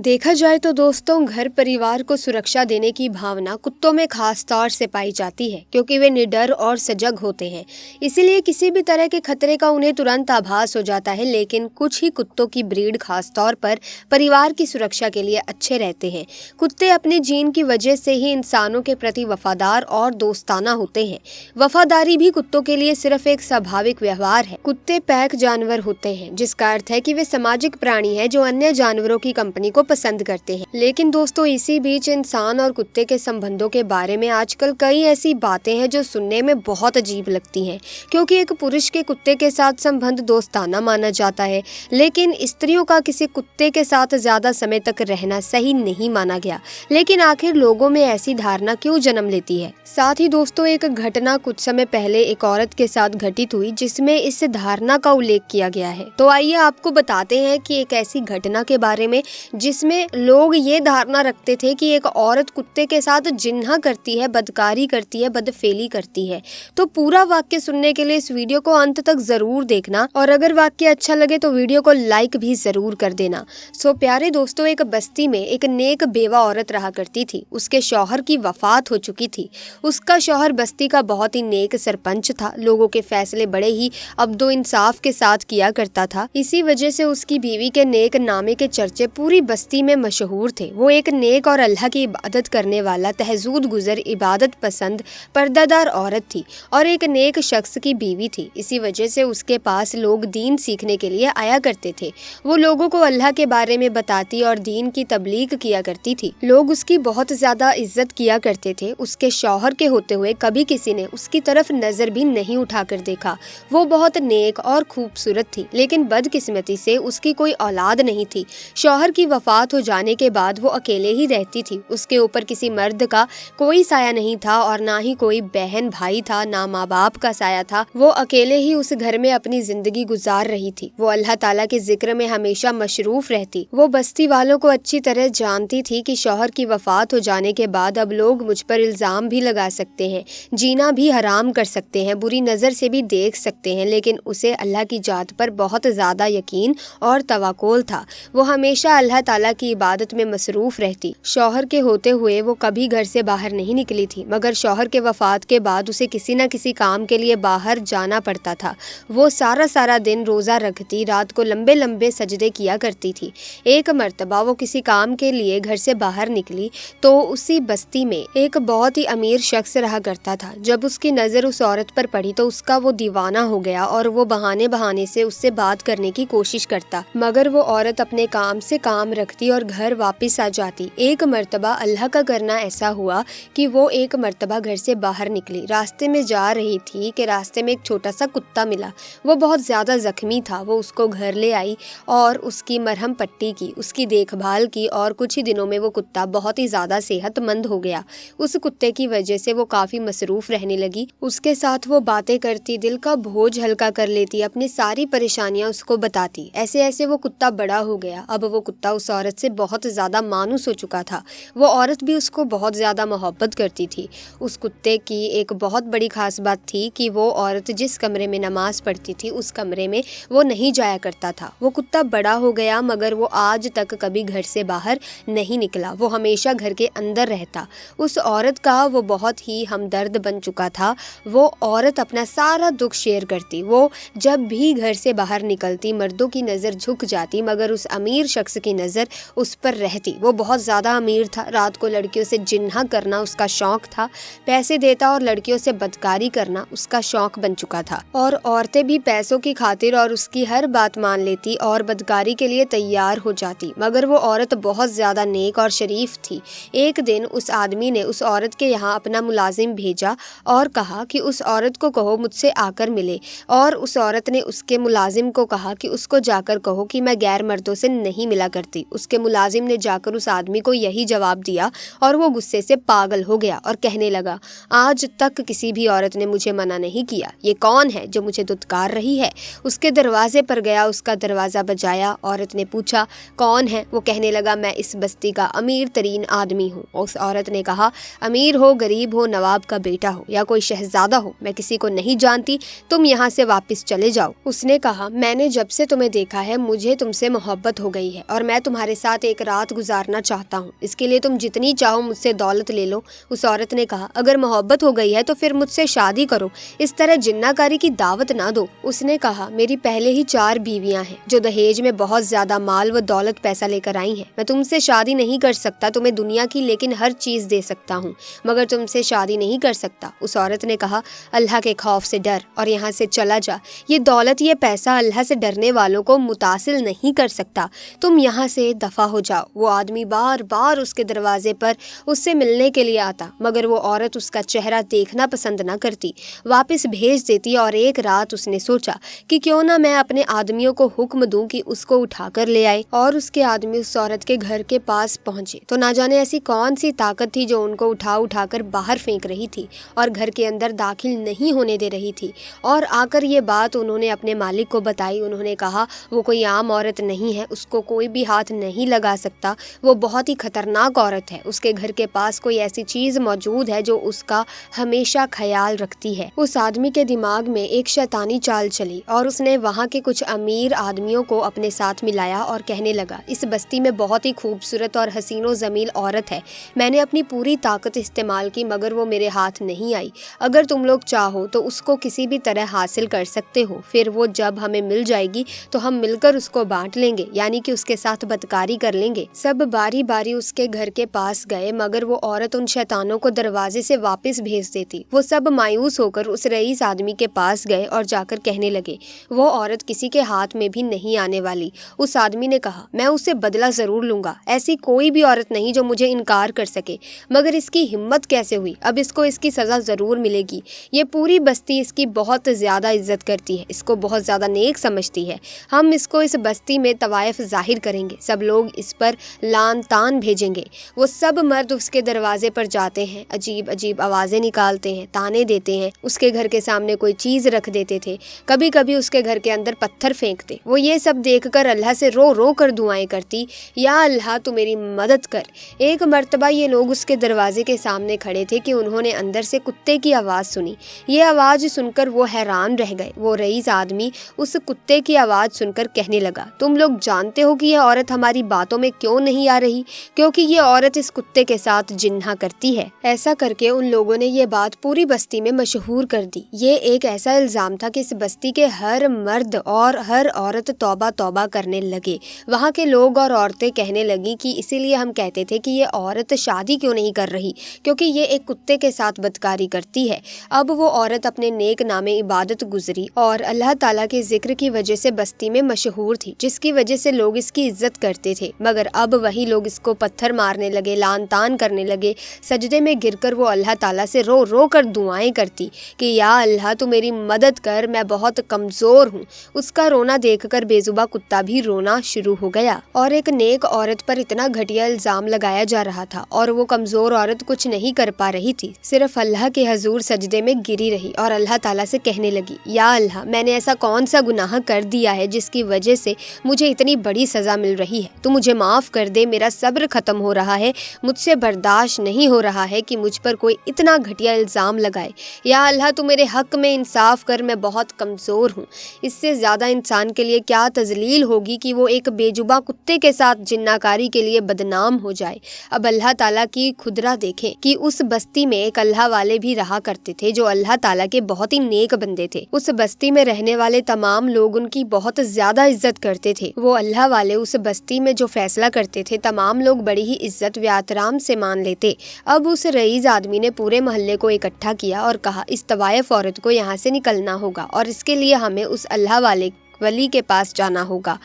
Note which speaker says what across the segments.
Speaker 1: देखा जाए तो दोस्तों, घर परिवार को सुरक्षा देने की भावना कुत्तों में खास तौर से पाई जाती है, क्योंकि वे निडर और सजग होते हैं। इसीलिए किसी भी तरह के खतरे का उन्हें तुरंत आभास हो जाता है। लेकिन कुछ ही कुत्तों की ब्रीड खास तौर पर परिवार की सुरक्षा के लिए अच्छे रहते हैं। कुत्ते अपने जीन की वजह से ही इंसानों के प्रति वफादार और दोस्ताना होते हैं। वफादारी भी कुत्तों के लिए सिर्फ एक स्वाभाविक व्यवहार है। कुत्ते पैक जानवर होते हैं, जिसका अर्थ है कि वे सामाजिक प्राणी है जो अन्य जानवरों की कंपनी को पसंद करते हैं। लेकिन दोस्तों, इसी बीच इंसान और कुत्ते के संबंधों के बारे में आजकल कई ऐसी बातें हैं जो सुनने में बहुत अजीब लगती हैं, क्योंकि एक पुरुष के कुत्ते के साथ संबंध दोस्ताना माना जाता है, लेकिन स्त्रियों का किसी कुत्ते के साथ ज्यादा समय तक रहना सही नहीं माना गया। लेकिन आखिर लोगों में ऐसी धारणा क्यों जन्म लेती है? साथ ही दोस्तों, एक घटना कुछ समय पहले एक औरत के साथ घटित हुई जिसमें इस धारणा का उल्लेख किया गया है। तो आइए आपको बताते हैं कि एक ऐसी घटना के बारे में जिसमें लोग ये धारणा रखते थे कि एक औरत कुत्ते के साथ जिन्हा करती है, बदकारी करती है, बदफेली करती है। तो पूरा वाक्य सुनने के लिए इस वीडियो को अंत तक जरूर देखना, और अगर वाक्य अच्छा लगे तो वीडियो को लाइक भी जरूर कर देना। सो प्यारे दोस्तों, एक बस्ती में एक नेक बेवा औरत रहा करती थी। उसके शौहर की वफात हो चुकी थी। उसका शौहर बस्ती का बहुत ही नेक सरपंच था। लोगों के फैसले बड़े ही अब्दो इंसाफ के साथ किया करता था। इसी वजह से उसकी बीवी के नेक नामे के चर्चे पूरी बस्ती में मशहूर थे। वो एक नेक और अल्लाह की इबादत करने वाला, तहजूद गुजर, इबादत पसंद, पर्दादार औरत थी और एक नेक शख्स की बीवी थी। इसी वजह से उसके पास लोग दीन सीखने के लिए आया करते थे। वो लोगों को अल्लाह के बारे में बताती और दीन की तबलीग किया करती थी। लोग उसकी बहुत ज्यादा इज्जत किया करते थे। उसके शौहर के होते हुए कभी किसी ने उसकी तरफ नजर भी नहीं उठाकर देखा। वो बहुत नेक और खूबसूरत थी, लेकिन बदकिस्मती से उसकी कोई औलाद नहीं थी। शौहर की वफात हो जाने के बाद वो अकेले ही रहती थी। उसके ऊपर किसी मर्द का कोई साया नहीं था और ना ही कोई बहन भाई था, ना माँ बाप का साया था। वो अकेले ही उस घर में अपनी जिंदगी गुजार रही थी। वो अल्लाह ताला के जिक्र में हमेशा मशरूफ रहती। वो बस्ती वालों को अच्छी तरह जानती थी कि शौहर की वफात हो जाने के बाद अब लोग मुझ पर इल्जाम भी लगा सकते हैं, जीना भी हराम कर सकते हैं, बुरी नजर से भी देख सकते हैं। लेकिन उसे अल्लाह की जात पर बहुत ज्यादा यकीन और तवक्कुल था। वो हमेशा अल्लाह ताला की इबादत में मसरूफ रहती। शौहर के होते हुए वो कभी घर से बाहर नहीं निकली थी, मगर शौहर के वफात के बाद उसे किसी न किसी काम के लिए बाहर जाना पड़ता था। वो सारा दिन रोजा रखती, रात को लंबे लंबे सजदे किया करती थी। एक मर्तबा वो किसी काम के लिए घर से बाहर निकली तो उसी बस्ती में एक बहुत ही अमीर शख्स रहा करता था। जब उसकी नजर उस औरत पर पड़ी तो उसका वो दीवाना हो गया और वो बहाने से उससे बात करने की कोशिश करता, मगर वो औरत अपने काम से काम रखती और घर वापस आ जाती। एक मर्तबा अल्लाह का करना ऐसा हुआ कि वो एक मर्तबा घर से बाहर निकली। रास्ते में जा रही थी कि रास्ते में एक छोटा सा कुत्ता मिला। वो बहुत ज्यादा जख्मी था। वो उसको घर ले आई और उसकी मरहम पट्टी की, उसकी देखभाल की और कुछ ही दिनों में वो कुत्ता बहुत ही ज्यादा सेहतमंद हो गया। उस कुत्ते की वजह से वो काफी मसरूफ रहने लगी। उसके साथ वो बातें करती, दिल का बोझ हल्का कर लेती, अपनी सारी परेशानियां उसको बताती। ऐसे ऐसे वो कुत्ता बड़ा हो गया। अब वो कुत्ता उस औरत से बहुत ज्यादा मानूस हो चुका था। वो औरत भी उसको बहुत ज्यादा मोहब्बत करती थी। उस कुत्ते की एक बहुत बड़ी खास बात थी कि वो औरत जिस कमरे में नमाज पढ़ती थी उस कमरे में वो नहीं जाया करता था। वो कुत्ता बड़ा हो गया, मगर वो आज तक कभी घर से बाहर नहीं निकला। वो हमेशा घर के अंदर रहता। उस औरत का वो बहुत ही हमदर्द बन चुका था। वो औरत अपना सारा दुख शेयर करती। वो जब भी घर से बाहर निकलती मर्दों की नज़र झुक जाती, मगर उस अमीर शख्स की नज़र उस पर रहती। वो बहुत ज़्यादा अमीर था। रात को लड़कियों से जिन्हा करना उसका शौक था। पैसे देता और लड़कियों से बदकारी करना उसका शौक बन चुका था। और औरतें भी पैसों की खातिर और उसकी हर बात मान लेती और बदकारी के लिए तैयार हो जाती। मगर वो औरत बहुत ज़्यादा नेक और शरीफ थी। एक दिन उस आदमी ने उस औरत के यहाँ अपना मुलाजिम भेजा और कहा कि उस औरत को कहो मुझसे आकर मिले। और उस औरत ने उसके मुलाजिम को कहा कि उसको जाकर कहो कि मैं गैर मर्दों से नहीं मिला करती। उसके मुलाजिम ने जाकर उस आदमी को यही जवाब दिया और वो गुस्से से पागल हो गया और कहने लगा, आज तक किसी भी औरत ने मुझे मना नहीं किया। ये कौन है जो मुझे दुत्कार रही है? उसके दरवाजे पर गया, उसका दरवाज़ा बजाया। औरत ने पूछा, कौन है? वो कहने लगा, मैं इस बस्ती का अमीर तरीन आदमी हूँ। उस औरत ने कहा, अमीर हो, गरीब हो, नवाब का बेटा हो या कोई शहजादा हो, मैं किसी को नहीं जानती, तुम यहाँ से वापस चले जाओ। उसने कहा, मैंने जब से तुम्हें देखा है मुझे तुमसे मोहब्बत हो गई है और मैं तुम्हारे تمہارے ساتھ ایک رات گزارنا چاہتا ہوں، اس کے لیے تم جتنی چاہو مجھ سے دولت لے لو۔ اس عورت نے کہا اگر محبت ہو گئی ہے تو پھر مجھ سے شادی کرو، اس طرح جنہ کاری کی دعوت نہ دو۔ اس نے کہا میری پہلے ہی 4 بیویاں ہیں جو دہیج میں بہت زیادہ مال و دولت پیسہ لے کر آئی ہیں، میں تم سے شادی نہیں کر سکتا، تمہیں دنیا کی لیکن ہر چیز دے سکتا ہوں مگر تم سے شادی نہیں کر سکتا۔ اس عورت نے کہا اللہ کے خوف سے ڈر اور یہاں سے چلا جا، یہ دولت یہ پیسہ اللہ سے ڈرنے والوں کو متاثر نہیں کر سکتا، تم یہاں سے دفع ہو جاؤ۔ وہ آدمی بار بار اس کے دروازے پر اس سے ملنے کے لیے آتا مگر وہ عورت اس کا چہرہ دیکھنا پسند نہ کرتی، واپس بھیج دیتی، اور ایک رات اس نے سوچا کہ کیوں نہ میں اپنے آدمیوں کو حکم دوں کہ اس کو اٹھا کر لے آئے، اور اس کے آدمی اس عورت کے گھر کے پاس پہنچے تو نہ جانے ایسی کون سی طاقت تھی جو ان کو اٹھا کر باہر پھینک رہی تھی اور گھر کے اندر داخل نہیں ہونے دے رہی تھی، اور آ کر یہ بات انہوں نے اپنے مالک کو بتائی۔ انہوں نے کہا وہ کوئی عام عورت نہیں ہے، اس کو کوئی بھی ہاتھ نہیں لگا سکتا، وہ بہت ہی خطرناک عورت ہے، اس کے گھر کے پاس کوئی ایسی چیز موجود ہے جو اس کا ہمیشہ خیال رکھتی ہے۔ اس آدمی کے دماغ میں ایک شیطانی چال چلی اور اس نے وہاں کے کچھ امیر آدمیوں کو اپنے ساتھ ملایا اور کہنے لگا اس بستی میں بہت ہی خوبصورت اور حسین و جمیل عورت ہے، میں نے اپنی پوری طاقت استعمال کی مگر وہ میرے ہاتھ نہیں آئی، اگر تم لوگ چاہو تو اس کو کسی بھی طرح حاصل کر سکتے ہو، پھر وہ جب ہمیں مل جائے گی تو ہم مل کر اس کو بانٹ لیں گے، یعنی کہ اس کے ساتھ بدکاری کر لیں گے۔ سب باری باری اس کے گھر کے پاس گئے مگر وہ عورت ان شیطانوں کو دروازے سے واپس بھیج دیتی۔ وہ سب مایوس ہو کر اس رئیس آدمی کے پاس گئے اور جا کر کہنے لگے وہ عورت کسی کے ہاتھ میں بھی نہیں آنے والی۔ اس آدمی نے کہا میں اسے بدلہ ضرور لوں گا، ایسی کوئی بھی عورت نہیں جو مجھے انکار کر سکے، مگر اس کی ہمت کیسے ہوئی، اب اس کو اس کی سزا ضرور ملے گی، یہ پوری بستی اس کی بہت زیادہ عزت کرتی ہے، اس کو بہت زیادہ نیک سمجھتی ہے، ہم اس کو اس بستی میں طوائف ظاہر کریں گے، سب لوگ اس پر لان تان بھیجیں گے۔ وہ سب مرد اس کے دروازے پر جاتے ہیں، عجیب عجیب آوازیں نکالتے ہیں، تانے دیتے ہیں، اس کے گھر کے سامنے کوئی چیز رکھ دیتے تھے، کبھی کبھی اس کے گھر کے اندر پتھر پھینکتے۔ وہ یہ سب دیکھ کر اللہ سے رو رو کر دعائیں کرتی یا اللہ تو میری مدد کر۔ ایک مرتبہ یہ لوگ اس کے دروازے کے سامنے کھڑے تھے کہ انہوں نے اندر سے کتے کی آواز سنی، یہ آواز سن کر وہ حیران رہ گئے۔ وہ رئیس آدمی اس کتے کی آواز سن کر کہنے لگا تم لوگ جانتے ہو کہ یہ عورت ہماری باتوں میں کیوں نہیں آ رہی، کیونکہ یہ عورت اس کتے کے ساتھ جنحا کرتی ہے۔ ایسا کر کے ان لوگوں نے یہ بات پوری بستی میں مشہور کر دی۔ یہ ایک ایسا الزام تھا کہ اس بستی کے ہر مرد اور ہر عورت توبہ توبہ کرنے لگے۔ وہاں کے لوگ اور عورتیں کہنے لگی کہ اسی لیے ہم کہتے تھے کہ یہ عورت شادی کیوں نہیں کر رہی، کیونکہ یہ ایک کتے کے ساتھ بدکاری کرتی ہے۔ اب وہ عورت اپنے نیک نام عبادت گزری اور اللہ تعالیٰ کے ذکر کی وجہ سے بستی میں مشہور تھی، جس کی وجہ سے لوگ اس کی عزت کرتے تھے، مگر اب وہی لوگ اس کو پتھر مارنے لگے، لان تان کرنے لگے۔ سجدے میں گر کر وہ اللہ تعالیٰ سے رو رو کر دعائیں کرتی کہ یا اللہ تو میری مدد کر، میں بہت کمزور ہوں۔ اس کا رونا دیکھ کر بے زباں کتا بھی رونا شروع ہو گیا، اور ایک نیک عورت پر اتنا گھٹیا الزام لگایا جا رہا تھا اور وہ کمزور عورت کچھ نہیں کر پا رہی تھی، صرف اللہ کے حضور سجدے میں گری رہی اور اللہ تعالیٰ سے کہنے لگی یا اللہ میں نے ایسا کون سا گناہ کر دیا ہے جس کی وجہ سے مجھے اتنی بڑی سزا مل رہی ہے، تو مجھے معاف کر دے، میرا صبر ختم ہو رہا ہے، مجھ سے برداشت نہیں ہو رہا ہے کہ مجھ پر کوئی اتنا گھٹیا الزام لگائے، یا اللہ تو میرے حق میں انصاف کر، میں بہت کمزور ہوں۔ اس سے زیادہ انسان کے لیے کیا تذلیل ہوگی کہ وہ ایک بے جباں کتے کے ساتھ جنہ کاری کے لیے بدنام ہو جائے۔ اب اللہ تعالیٰ کی قدرت دیکھیں کہ اس بستی میں ایک اللہ والے بھی رہا کرتے تھے جو اللہ تعالیٰ کے بہت ہی نیک بندے تھے۔ اس بستی میں رہنے والے تمام لوگ ان کی بہت زیادہ عزت کرتے تھے۔ وہ اللہ والے اس بستی میں جو فیصلہ کرتے تھے تمام لوگ بڑی ہی عزت و احترام سے مان لیتے۔ اب اس رئیس آدمی نے پورے محلے کو اکٹھا کیا اور کہا اس طوائف عورت کو یہاں سے نکلنا ہوگا اور اس کے لیے ہمیں اس اللہ والے ولی کے پاس جانا ہوگا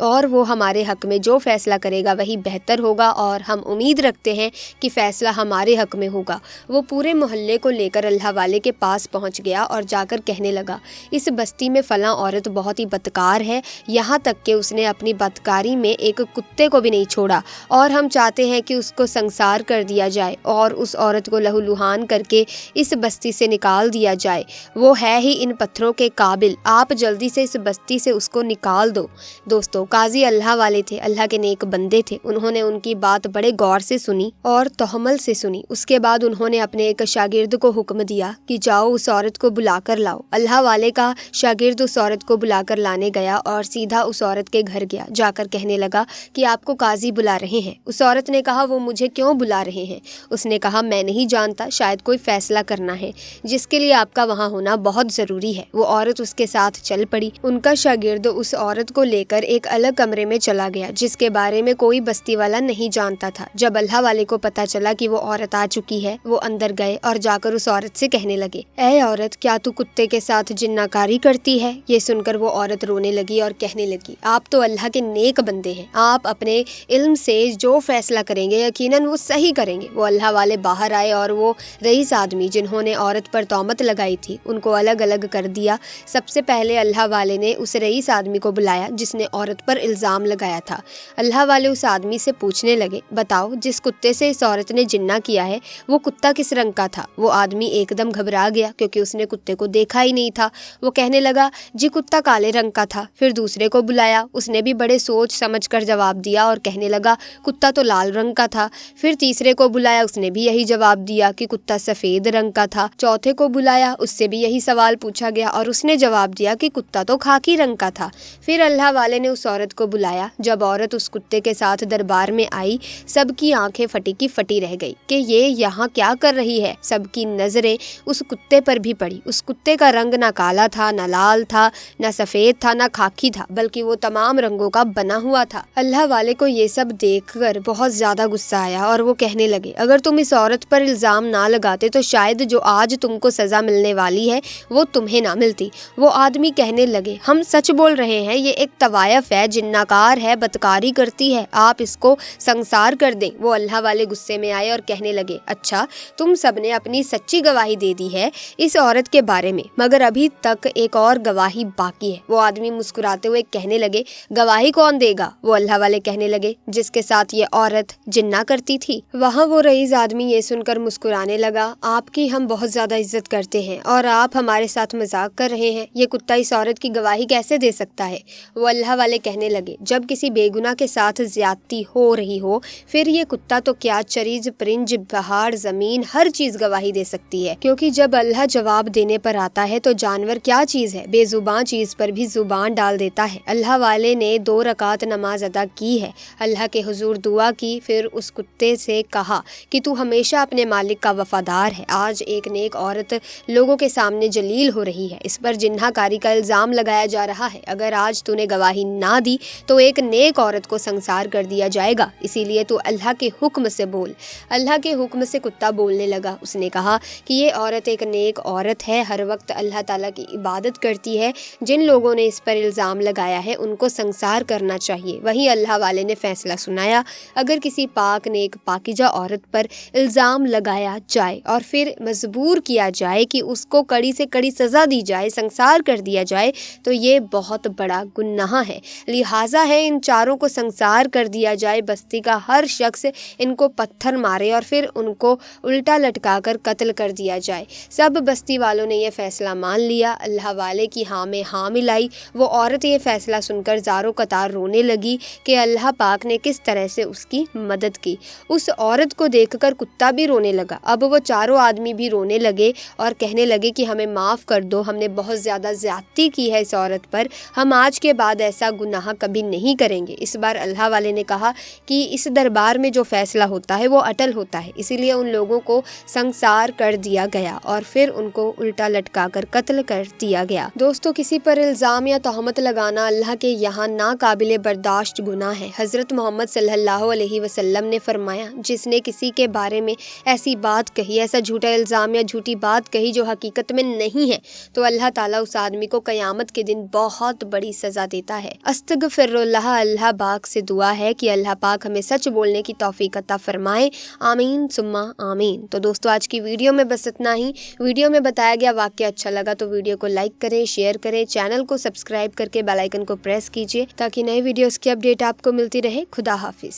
Speaker 1: اور وہ ہمارے حق میں جو فیصلہ کرے گا وہی بہتر ہوگا، اور ہم امید رکھتے ہیں کہ فیصلہ ہمارے حق میں ہوگا۔ وہ پورے محلے کو لے کر اللہ والے کے پاس پہنچ گیا اور جا کر کہنے لگا اس بستی میں فلاں عورت بہت ہی بدکار ہے، یہاں تک کہ اس نے اپنی بدکاری میں ایک کتے کو بھی نہیں چھوڑا، اور ہم چاہتے ہیں کہ اس کو سنسار کر دیا جائے اور اس عورت کو لہو لہان کر کے اس بستی سے نکال دیا جائے، وہ ہے ہی ان پتھروں کے قابل، آپ جلدی سے اس بستی से उसको निकाल दो। दोस्तों, काजी अल्लाह वाले थे, अल्लाह के नेक बंदे थे। उन्होंने उनकी बात बड़े गौर से सुनी और तहम्मुल से सुनी। उसके बाद उन्होंने अपने एक शागिर्द को हुक्म दिया कि जाओ उस औरत को बुला कर लाओ। अल्लाह वाले का शागिर्द उस औरत को बुलाकर लाने गया और सीधा उस औरत के घर गया। जाकर कहने लगा कि आपको काजी बुला रहे हैं। उस औरत ने कहा, वो मुझे क्यों बुला रहे हैं? उसने कहा, मैं नहीं जानता, शायद कोई फैसला करना है जिसके लिए आपका वहाँ होना बहुत ज़रूरी है। वो औरत उसके साथ चल पड़ी। उनका शागिर्द उस औरत को लेकर एक अलग कमरे में चला गया जिसके बारे में कोई बस्ती वाला नहीं जानता था। जब अल्लाह वाले को पता चला कि वो औरत आ चुकी है, वो अंदर गए और जाकर उस औरत से कहने लगे, ऐ औरत, क्या तू कुत्ते के साथ जिन्नाकारी करती है? ये सुनकर वो औरत रोने लगी और कहने लगी, आप तो अल्लाह के नेक बंदे हैं, आप अपने इल्म से जो फैसला करेंगे यकीनन वो सही करेंगे। वो अल्लाह वाले बाहर आए और वो रईस आदमी जिन्होंने औरत पर तौमत लगाई थी उनको अलग अलग कर दिया। सबसे पहले अल्लाह वाले ने उस रईस आदमी को बुलाया जिसने औरत पर इल्ज़ाम लगाया था। अल्लाह वाले उस आदमी से पूछने लगे, बताओ, जिस कुत्ते से इस औरत ने जिन्ना किया है वो कुत्ता किस रंग का था? वो आदमी एकदम घबरा गया क्योंकि उसने कुत्ते को देखा ही नहीं था। वो कहने लगा, जी कुत्ता काले रंग का था। फिर दूसरे को बुलाया, उसने भी बड़े सोच समझ कर जवाब दिया और कहने लगा, कुत्ता तो लाल रंग का था। फिर तीसरे को बुलाया, उसने भी यही जवाब दिया कि कुत्ता सफ़ेद रंग का था। चौथे को बुलाया, उससे भी यही सवाल पूछा गया और उसने जवाब दिया कि कुत्ता तो खाकी रंग का था। फिर अल्लाह वाले ने उस औरत को बुलाया। जब औरत उस कुत्ते के साथ दरबार में आई, सबकी आंखें फटी की फटी रह गई कि ये यहाँ क्या कर रही है। सबकी नजरें उस कुत्ते पर भी पड़ी। उस कुत्ते का रंग ना काला था, ना लाल था, ना सफ़ेद था, ना खाकी था, बल्कि वो तमाम रंगों का बना हुआ था। अल्लाह वाले को ये सब देखकर बहुत ज़्यादा गुस्सा आया और वो कहने लगे, अगर तुम इस औरत पर इल्ज़ाम ना लगाते तो शायद जो आज तुमको सज़ा मिलने वाली है वो तुम्हें ना मिलती। वो आदमी कहने लगे, हम सच बोल रहे हैं, ये एक तवायफ है, जिन्नाकार है, बदकारी करती है, आप इसको संसार कर दें। वो अल्लाह वाले गुस्से में आए और कहने लगे, अच्छा, तुम सब ने अपनी सच्ची गवाही दे दी है इस औरत के बारे में, मगर अभी तक एक और गवाही बाकी है। वो आदमी मुस्कुराते हुए कहने लगे, गवाही कौन देगा? वो अल्लाह वाले कहने लगे, जिसके साथ ये औरत जिन्ना करती थी। वहाँ वो रईस आदमी ये सुनकर मुस्कुराने लगा, आपकी हम बहुत ज़्यादा इज्जत करते हैं और आप हमारे साथ मजाक कर रहे हैं, ये कुत्ता इस औरत की गवाही कैसे दे सकता है? वो अल्लाह वाले कहने लगे, जब किसी बेगुनाह के साथ ज्यादती हो रही हो फिर ये कुत्ता तो क्या, चरीज, परिंज, पहाड़, जमीन, हर चीज गवाही दे सकती है, क्योंकि जब अल्लाह जवाब देने पर आता है तो जानवर क्या चीज है, बेजुबान चीज पर भी जुबान डाल देता है। अल्लाह वाले ने 2 रकात नमाज अदा की है, अल्लाह के हुजूर दुआ की, फिर उस कुत्ते से कहा कि तू हमेशा अपने मालिक का वफादार है। आज एक नेक औरत लोगों के सामने जलील हो रही है, इस पर जिन्नाकारी का इल्ज़ाम लगाया जा रहा है। अगर आज तूने गवाही ना दी तो एक नेक औरत को संसार कर दिया जाएगा, इसीलिए तू अल्लाह के हुक्म से बोल। अल्लाह के हुक्म से कुत्ता बोलने लगा। उसने कहा कि ये औरत एक नेक औरत है, हर वक्त अल्लाह ताला की इबादत करती है, जिन लोगों ने इस पर इल्ज़ाम लगाया है उनको संसार करना चाहिए। वहीं अल्लाह वाले ने फैसला सुनाया, अगर किसी पाक नेक पाकीज़ा औरत पर इल्ज़ाम लगाया जाए और फिर मजबूर किया जाए कि उसको कड़ी से कड़ी सज़ा दी जाए, संसार कर दिया जाए, तो ये बहुत बड़ा गुनाह है। लिहाजा है इन चारों को संसार कर दिया जाए, बस्ती का हर शख्स इनको पत्थर मारे और फिर उनको उल्टा लटका कर कत्ल कर दिया जाए। सब बस्ती वालों ने यह फैसला मान लिया। अल्लाह वाले की हाँ में हाँ मिलाई। वो औरत ये फैसला सुनकर ज़ारो कतार रोने लगी कि अल्लाह पाक ने किस तरह से उसकी मदद की। उस औरत को देखकर कुत्ता भी रोने लगा। अब वो चारों आदमी भी रोने लगे और कहने लगे कि हमें माफ़ कर दो, हमने बहुत ज़्यादा ज़्यादती की है इस औरत पर, हम आज के बाद ऐसा गुनाह कभी नहीं करेंगे। इस बार अल्लाह वाले ने कहा कि इस दरबार में जो फैसला होता है वो अटल होता है, इसीलिए उन लोगों को संसार कर दिया गया और फिर उनको उल्टा लटका कर कत्ल कर दिया गया। दोस्तों, किसी पर इल्ज़ाम या तोहमत लगाना अल्लाह के यहाँ नाकाबिले बर्दाश्त गुनाह है। हज़रत मोहम्मद सल्लल्लाहु अलैहि वसल्लम ने फरमाया, जिसने किसी के बारे में ऐसी बात कही, ऐसा झूठा इल्ज़ाम या झूठी बात कही जो हकीकत में नहीं है, तो अल्लाह ताला उस आदमी को क़यामत के दिन बहुत बड़ी सज़ा देता है। अस्तगफिरुल्लाह, अल्लाह पाक से दुआ है कि अल्लाह पाक हमें सच बोलने की तौफीक अता फरमाए। आमीन सुम्मा आमीन। तो दोस्तों, आज की वीडियो में बस इतना ही। वीडियो में बताया गया वाक़या अच्छा लगा तो वीडियो को लाइक करें, शेयर करें, चैनल को सब्सक्राइब करके बेल आइकन को प्रेस कीजिए ताकि नए वीडियोस की अपडेट आपको मिलती रहे। खुदा हाफिज़।